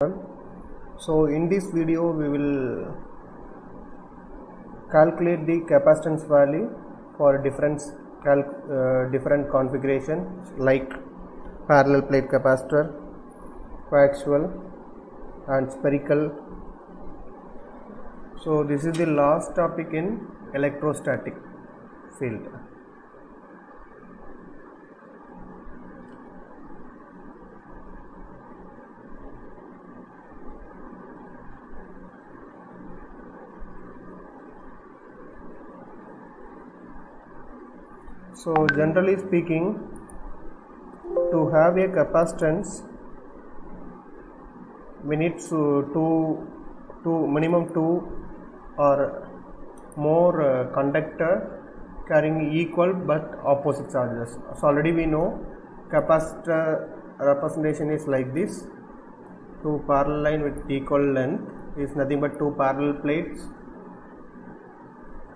So in this video we will calculate the capacitance value for different configurations like parallel plate capacitor, coaxial and spherical. So this is the last topic in electrostatic field. So generally speaking, to have a capacitance we need minimum two or more conductor carrying equal but opposite charges. So already we know capacitor representation is like this: two parallel line with equal length is nothing but two parallel plates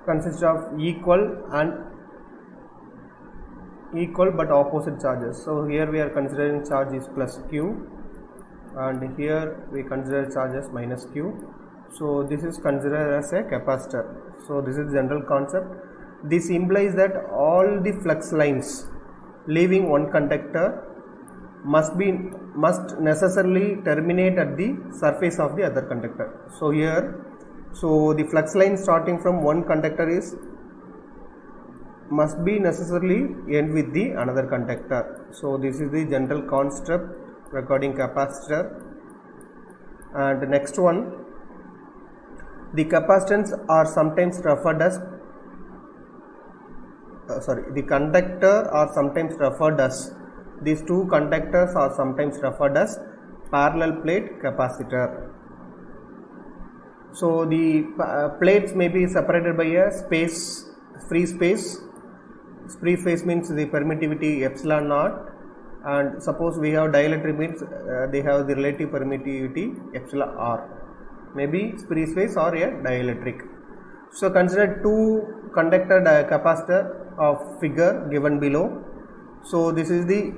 consist of equal but opposite charges. So here we are considering charge is plus q and here we consider charge as minus q. So this is considered as a capacitor. So this is the general concept. This implies that all the flux lines leaving one conductor must necessarily terminate at the surface of the other conductor. So here, the flux line starting from one conductor must be necessarily end with the another conductor. So this is the general concept regarding capacitor. And the next one, the capacitance are sometimes referred as the conductor are sometimes referred as, these two conductors are sometimes referred as parallel plate capacitor. So the plates may be separated by a free space. Free space means the permittivity epsilon naught, and suppose we have dielectric means they have the relative permittivity epsilon r, maybe free space or a dielectric. So consider two conductor capacitor of figure given below. So this is the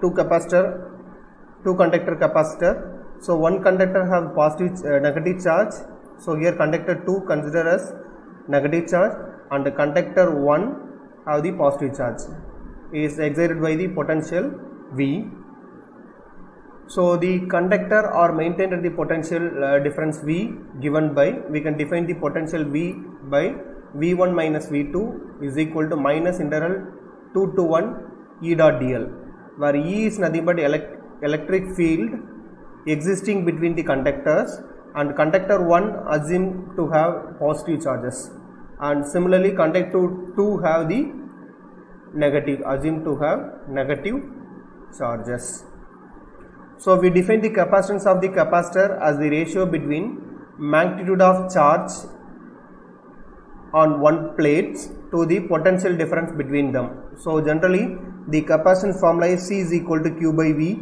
two conductor capacitor. So one conductor have negative charge. So here conductor 2 consider as negative charge and the conductor 1 have the positive charge, is excited by the potential V. So the conductor are maintained at the potential difference V given by, we can define the potential V by V1 minus V2 is equal to minus integral 2 to 1 E dot dl, where E is nothing but electric field existing between the conductors, and conductor 1 assumed to have positive charges, and similarly conductor 2 have the assumed to have negative charges. So we define the capacitance of the capacitor as the ratio between magnitude of charge on one plate to the potential difference between them. So generally the capacitance formula is C is equal to Q by V.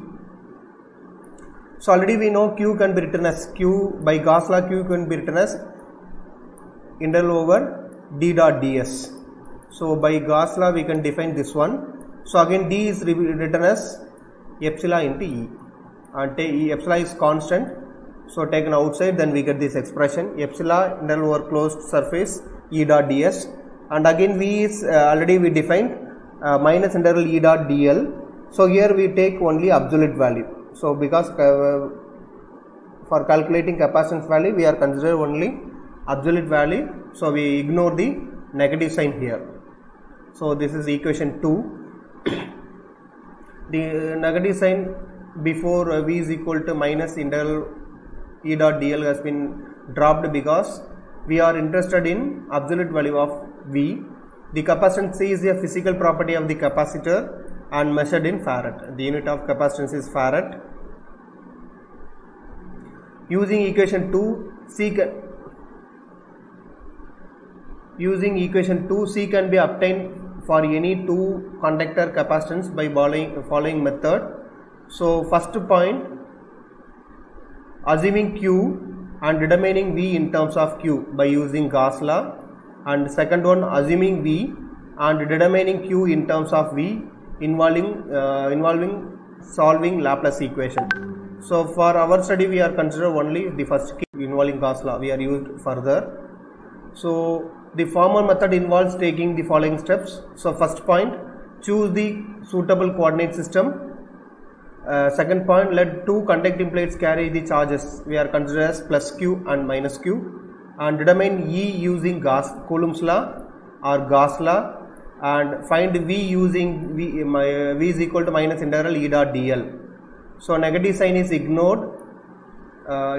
So already we know Q can be written as Q by Gauss law. Q can be written as integral over D dot ds. So by Gauss law we can define this one. So again D is written as epsilon into E, and epsilon is constant, so taken outside, then we get this expression epsilon integral over closed surface E dot ds, and again V is already we defined minus integral E dot dl. So here we take only absolute value. So because for calculating capacitance value we are considering only absolute value, so we ignore the negative sign here. So this is equation 2. The negative sign before V is equal to minus integral E dot dl has been dropped because we are interested in absolute value of V. The capacitance C is a physical property of the capacitor and measured in farad. The unit of capacitance is farad. Using equation 2, C can be obtained for any two conductor capacitance by following method. So first point, assuming Q and determining V in terms of Q by using Gauss law, and second one assuming V and determining Q in terms of V involving solving Laplace equation. So for our study we are consider only the first case involving Gauss law we are used further. So the formal method involves taking the following steps. So first point, choose the suitable coordinate system. Second point, let two conducting plates carry the charges we are considered as plus q and minus q, and determine E using Coulomb's law or Gauss law, and find V using V is equal to minus integral E dot dl. So negative sign is ignored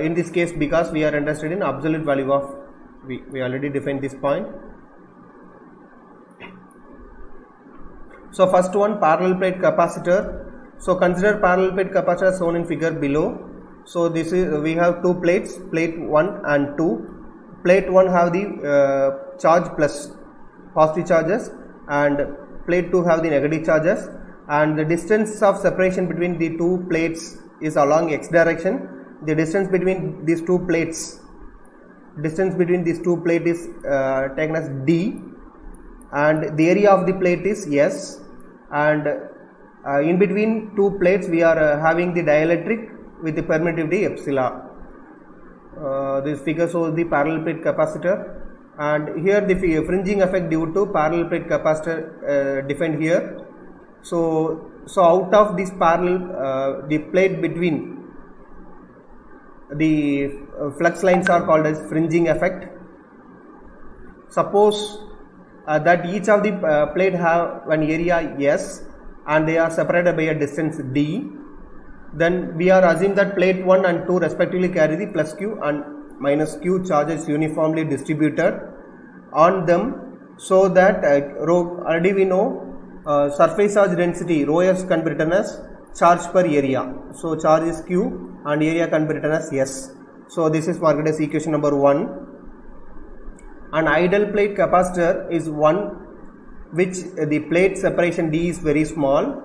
in this case because we are interested in absolute value of V. We already defined this point. So first one, parallel plate capacitor. So consider parallel plate capacitor shown in figure below. So this is, we have two plates, plate 1 and 2. Plate 1 have the charge plus positive charges, and plate 2 have the negative charges, and the distance of separation between the two plates is along x direction. The distance between these two plates is taken as d, and the area of the plate is S, and in between two plates we are having the dielectric with the permittivity epsilon. This figure shows the parallel plate capacitor, and here the fringing effect due to parallel plate capacitor defined here. So out of this parallel, the plate between the flux lines are called as fringing effect. Suppose that each of the plate have an area S and they are separated by a distance d, then we are assuming that plate 1 and 2 respectively carry the plus q and minus q charges uniformly distributed on them, so that already we know surface charge density rho s can be written as charge per area. So charge is q and area can be written as s. So this is marked as equation number 1. An ideal plate capacitor is one which the plate separation d is very small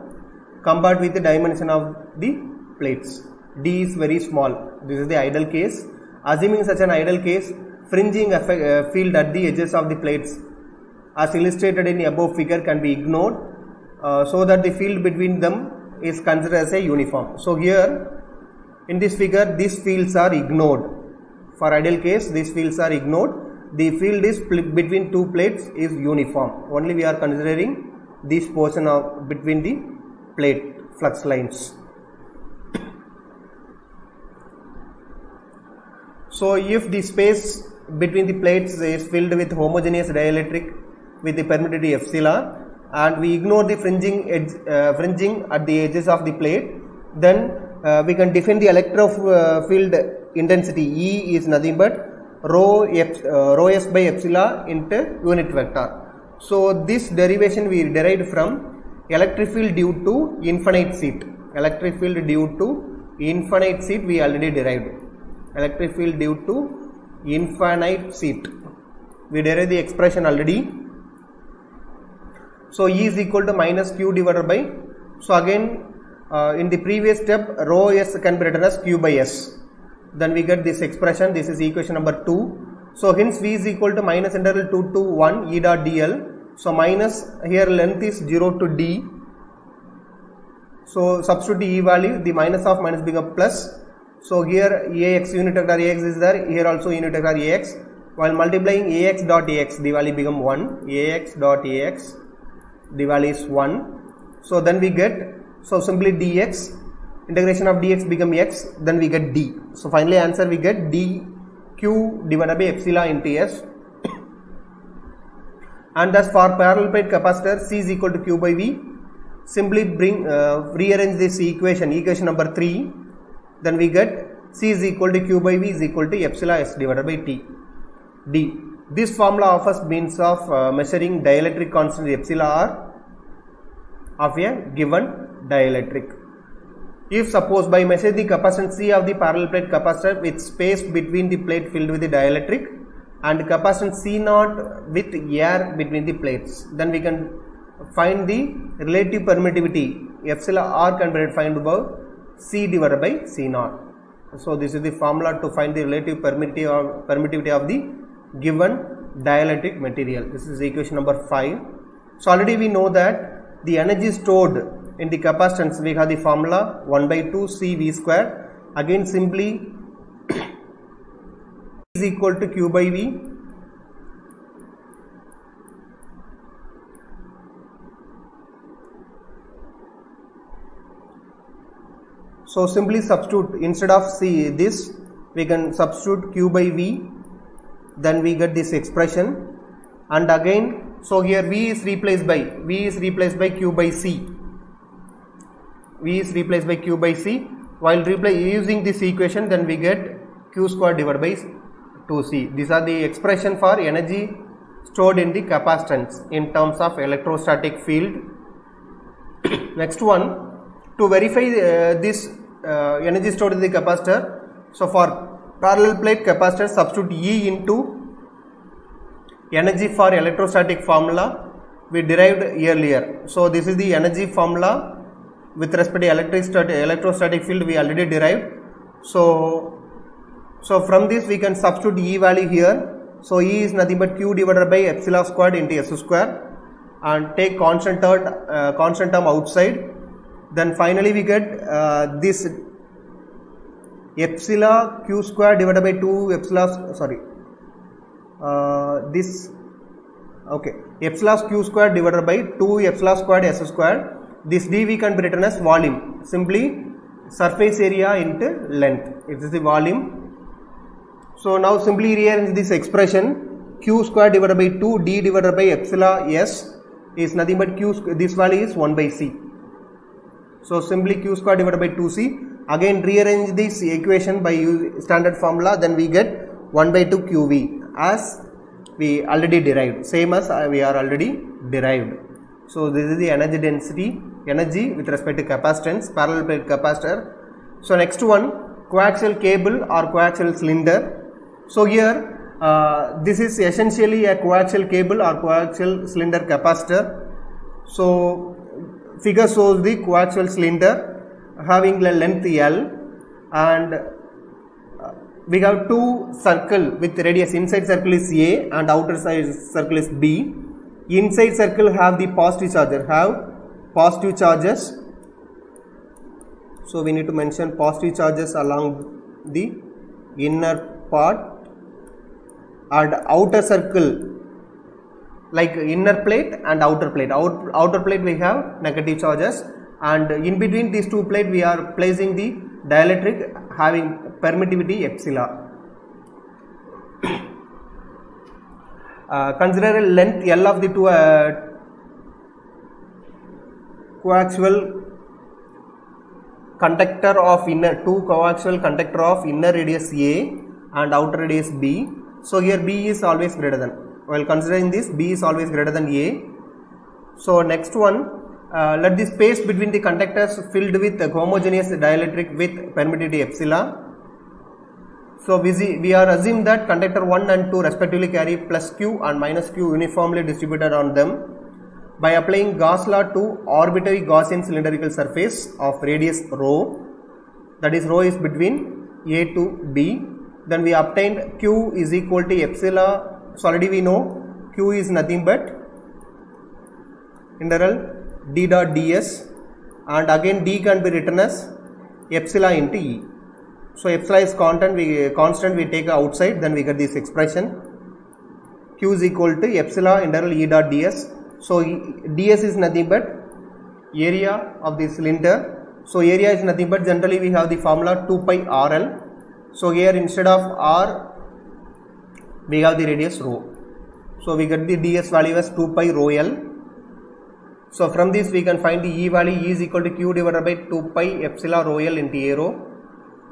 compared with the dimension of the plates. D is very small. This is the ideal case. Assuming such an ideal case, fringing field at the edges of the plates as illustrated in the above figure can be ignored, so that the field between them is considered as a uniform. So here in this figure these fields are ignored. For ideal case these fields are ignored. The field is between two plates is uniform. Only we are considering this portion of between the plate flux lines. So if the space between the plates is filled with homogeneous dielectric with the permittivity epsilon, and we ignore the fringing at the edges of the plate, then we can define the electrofield intensity E is nothing but rho s by epsilon into unit vector. So this derivation we derived from electric field due to infinite seat. Electric field due to infinite seat we already derived. Electric field due to infinite seat. We derived the expression already. So E is equal to minus q divided by, so again in the previous step rho s can be written as q by s. Then we get this expression. This is equation number 2. So hence V is equal to minus integral 2 to 1 E dot dl. So minus, here length is 0 to d. So substitute E value, the minus of minus become plus. So here Ax, unit vector Ax is there, here also unit vector Ax. While multiplying Ax dot Ax, the value become 1. Ax dot Ax, the value is 1. So then we get, so simply dx, integration of dx become x, then we get d. So finally answer we get dq divided by epsilon into s. And thus for parallel plate capacitor C is equal to q by V, simply rearrange this equation number 3, then we get C is equal to q by V is equal to epsilon s divided by t. D. This formula offers means of measuring dielectric constant epsilon r of a given dielectric. If suppose by measuring the capacitance C of the parallel plate capacitor with space between the plate filled with the dielectric and capacitance C naught with air between the plates, then we can find the relative permittivity epsilon r can be defined by C divided by C naught. So this is the formula to find the relative permittivity of the given dielectric material. This is equation number 5. So already we know that the energy stored in the capacitance, we have the formula 1 by 2 C V square. Again simply is equal to Q by V. So simply substitute, instead of this we can substitute Q by V, then we get this expression. And again, so here V is replaced by Q by C. V is replaced by Q by C. While using this equation, then we get Q square divided by 2C. These are the expression for energy stored in the capacitance in terms of electrostatic field. Next one, to verify this energy stored in the capacitor. So for parallel plate capacitor, substitute E into energy for electrostatic formula we derived earlier. So this is the energy formula with respect to electrostatic field we already derived. So from this we can substitute E value here. So E is nothing but Q divided by epsilon squared into S square, and take constant term outside. Then finally we get this epsilon Q square divided by 2 epsilon, epsilon Q square divided by 2 epsilon squared S square. This dV can be written as volume, simply surface area into length. It is the volume. So now simply rearrange this expression. Q square divided by 2 D divided by epsilon S is nothing but Q, this value is 1 by C. So simply Q square divided by 2C. Again rearrange this equation by standard formula, then we get 1 by 2 QV as we already derived, same as we are already derived. So this is the energy density, energy with respect to capacitance, parallel plate capacitor. So next one, coaxial cable or coaxial cylinder. So here this is essentially a coaxial cable or coaxial cylinder capacitor. So figure shows the coaxial cylinder having the length L, and we have two circle with radius. Inside circle is A and outer side circle is B. Inside circle have the positive charges, so we need to mention positive charges along the inner part, and outer circle like inner plate and outer plate. Outer plate we have negative charges, and in between these two plates we are placing the dielectric having permittivity epsilon. Consider a length L of the two coaxial conductor of inner radius A and outer radius B. So here B is always greater than, while considering this, B is always greater than A. So next one, let the space between the conductors filled with homogeneous dielectric with permittivity epsilon. So we are assume that conductor 1 and 2 respectively carry plus Q and minus Q uniformly distributed on them. By applying Gauss law to arbitrary Gaussian cylindrical surface of radius rho, that is rho is between A to B, then we obtained Q is equal to epsilon. So already we know Q is nothing but integral d dot ds, and again d can be written as epsilon into E. So epsilon is constant we take outside, then we get this expression. Q is equal to epsilon integral E dot ds. So ds is nothing but area of the cylinder. So area is nothing but, generally we have the formula 2 pi RL. So here instead of R we have the radius rho. So we get the ds value as 2 pi rho L. So from this we can find the E value. E is equal to Q divided by 2 pi epsilon rho L into A rho.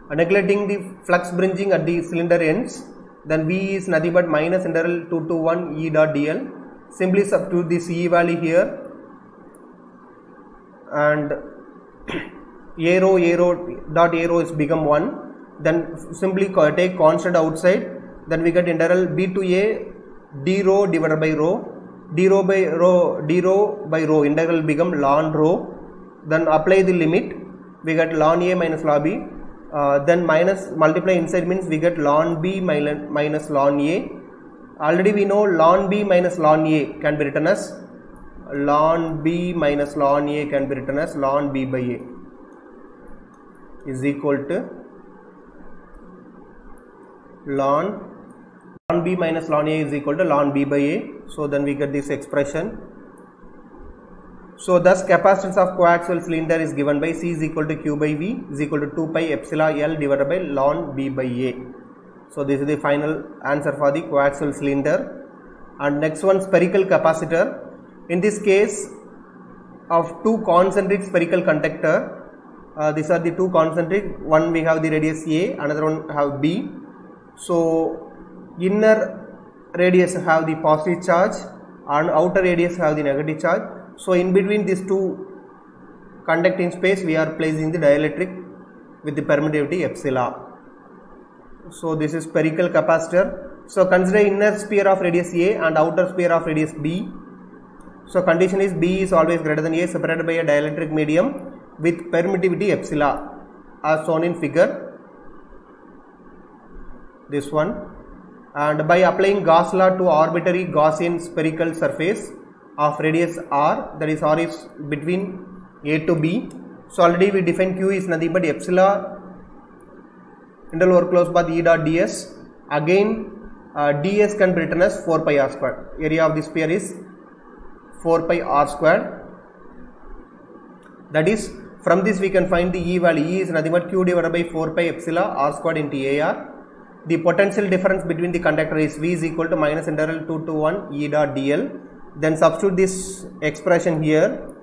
Neglecting the flux bridging at the cylinder ends, then V is nothing but minus integral 2 to 1 E dot dl. Simply substitute this E value here, and A rho dot A rho is become 1. Then simply take constant outside, then we get integral B to A d rho divided by rho, d rho by rho, integral become ln rho. Then apply the limit, we get ln A minus ln B. Then minus multiply inside means we get ln B minus ln A. Already we know ln B minus ln A can be written as ln B minus ln A can be written as ln B by A is equal to ln B minus ln A is equal to ln B by A. So then we get this expression. So thus capacitance of coaxial cylinder is given by C is equal to Q by V is equal to 2 pi epsilon L divided by ln B by A. So this is the final answer for the coaxial cylinder. And next one, spherical capacitor. In this case of two concentric spherical conductor, these are the two concentric. One we have the radius A, another one have B. So inner radius have the positive charge and outer radius have the negative charge. So in between these two conducting space we are placing the dielectric with the permittivity epsilon. So this is spherical capacitor. So consider inner sphere of radius A and outer sphere of radius B. So condition is B is always greater than A, separated by a dielectric medium with permittivity epsilon as shown in figure, this one. And by applying Gauss law to arbitrary Gaussian spherical surface of radius R, that is R is between A to B. So already we define Q is nothing but epsilon interval over closed path E dot ds. Again ds can be written as 4 pi r squared. Area of the sphere is 4 pi r squared. That is, from this we can find the E value. E is nothing but Q divided by 4 pi epsilon r squared into AR. The potential difference between the conductor is V is equal to minus integral 2 to 1 E dot dl. Then substitute this expression here.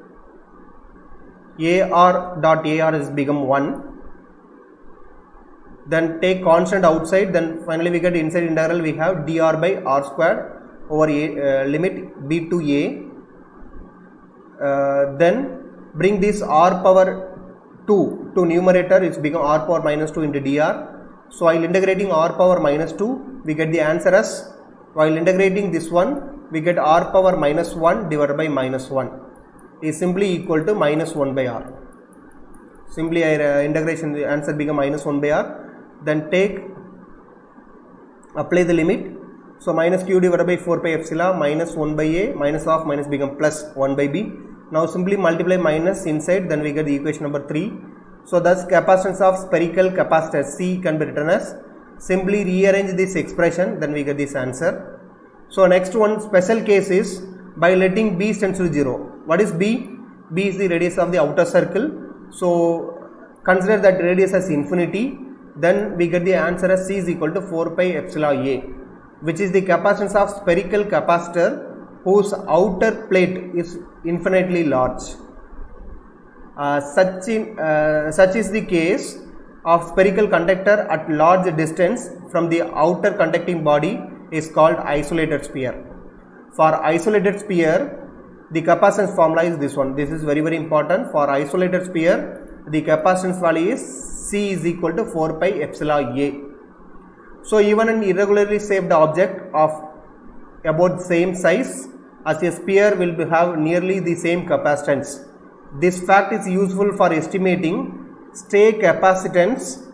AR dot AR is become 1. Then take constant outside. Then finally we get inside integral. We have dr by r squared over a limit b to a. Then bring this r power 2 to numerator. It's become r power minus 2 into dr. So while integrating r power minus 2, we get the answer as, while integrating this one, we get r power minus 1 divided by minus 1 is simply equal to minus 1 by r. Simply integration, the answer become minus 1 by r. Then apply the limit. So minus q divided by 4 pi epsilon minus 1 by a, minus of minus become plus 1 by b. Now simply multiply minus inside, then we get the equation number 3. So thus capacitance of spherical capacitor C can be written as, simply rearrange this expression, then we get this answer. So next one, special case is by letting B tends to 0. What is B? B is the radius of the outer circle. So consider that radius as infinity, then we get the answer as C is equal to 4 pi epsilon A, which is the capacitance of spherical capacitor whose outer plate is infinitely large. Such is the case of spherical conductor at large distance from the outer conducting body is called isolated sphere. For isolated sphere, the capacitance formula is this one. This is very important. For isolated sphere, the capacitance value is C is equal to 4 pi epsilon A. So even an irregularly shaped object of about same size as a sphere will have nearly the same capacitance. This fact is useful for estimating stay capacitance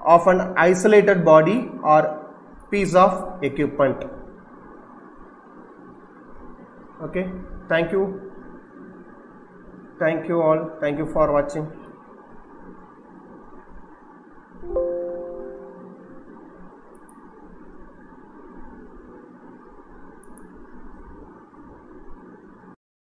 of an isolated body or piece of equipment. Okay, thank you all, thank you for watching.